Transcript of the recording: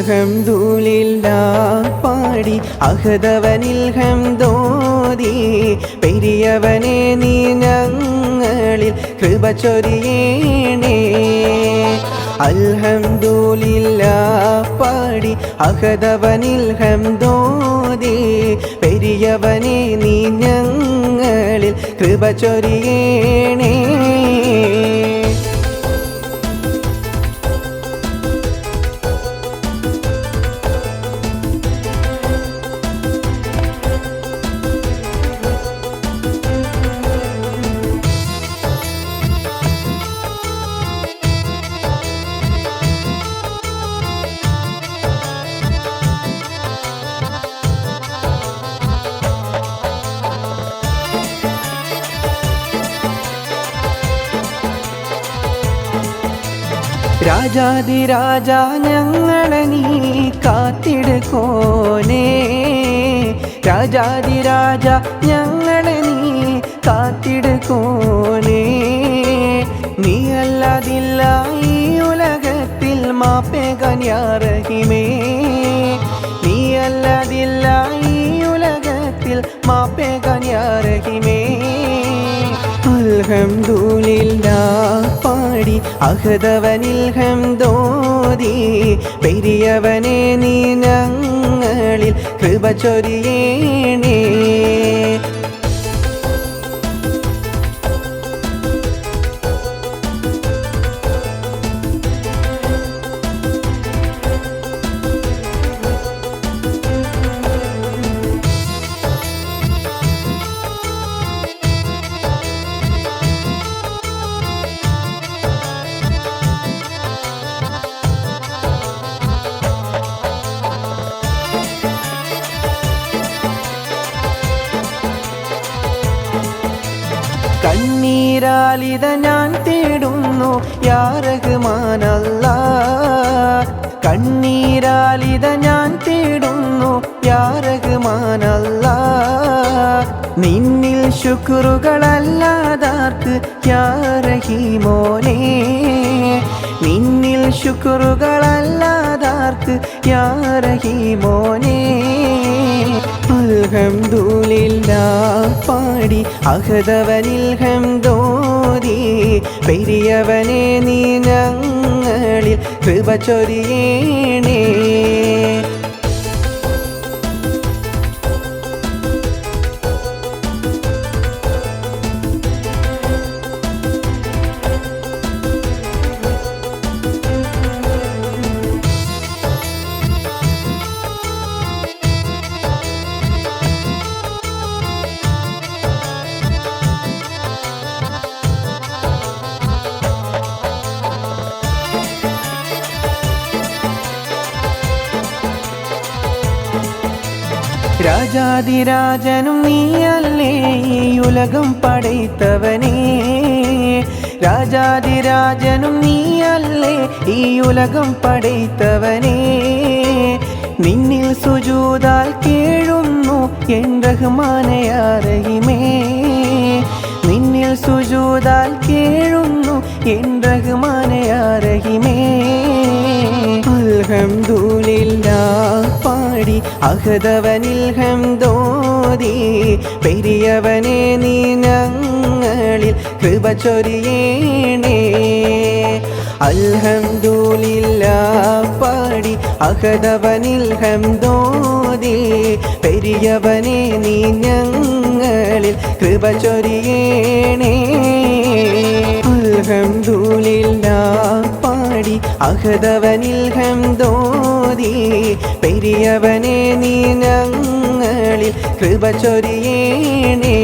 അൽഹംദുലില്ലാഹ് പാടി അഹദവനിൽ ഹംദോതി പെരിയവനെ നീ ഞങ്ങളിൽ കൃപ ചൊരിയേണേ. അൽഹംദുലില്ലാഹ് പാടി അഹദവനിൽ ഹംദോതി പെരിയവനെ നീ ഞങ്ങളിൽ കൃപ ചൊരിയേണേ. രാജാതിരാജ ഞങ്ങളെ നീ കാത്തിടുകോനേ. രാജാതിരാജ ഞങ്ങളെ നീ കാത്തിടുകോനേ. നീ അല്ലാതില്ല ഈ ഉലകത്തിൽ മാപ്പേകാൻ യാ റഹീമേ. നീ അല്ലാതില്ല ഈ ഉലകത്തിൽ മാപ്പേകാൻ യാ റഹീമേ. അൽഹംദുലില്ലാഹ് പാടി അഹദവനിൽ ഹംദോതി പെരിയവനെ നീ ഞങ്ങളിൽ കൃപ ചൊരിയേണേ. കണ്ണീരാലിത ഞാൻ തേടുന്നു യാ റഹ്മാനല്ലാഹ്. കണ്ണീരാലിത ഞാൻ തേടുന്നു യാ റഹ്മാനല്ലാഹ്. നിന്നിൽ ശുക്റുകളല്ലാതാർക്ക് യാ റഹീമോനേ. നിന്നിൽ ശുക്റുകളല്ലാതാർക്ക് യാ റഹീമോനേ. അൽഹംദുലില്ലാഹ് പാടി അഹദവനിൽ ഹംദോതി പെരിയവനെ നീ ഞങ്ങളിൽ കൃപ ചൊരിയേണേ. രാജാതിരാജനും നീയല്ലേ ഈ ഉലകം പടൈത്തവനേ. രാജാതിരാജനും നീയല്ലേ ഈ ഉലകം പടൈത്തവനേ. നിന്നിൽ സുജൂദാൽ കേഴുന്നു എൻ റഹ്മാനേ യാ റഹീമേ. നിന്നിൽ സുജൂദാൽ കേഴുന്നു എൻ റഹ്മാനേ യാ റഹീമേ. അൽഹംദുലില്ലാഹ് പാടി അഹദവനിൽ ഹംദോതി പെരിയവനെ നീ ഞങ്ങളിൽ കൃപ ചൊരിയേണേ. അൽഹംദുലില്ലാഹ് പാടി അഹദവനിൽ ഹംദോതി പെരിയവനെ നീ ഞങ്ങളിൽ കൃപ ചൊരിയേണേ. അൽഹംദുലില്ലാഹ് പാടി അഹദവനിൽ ഹംദോതി പെരിയവനെ നീ ഞങ്ങളിൽ കൃപ ചൊരിയേണേ.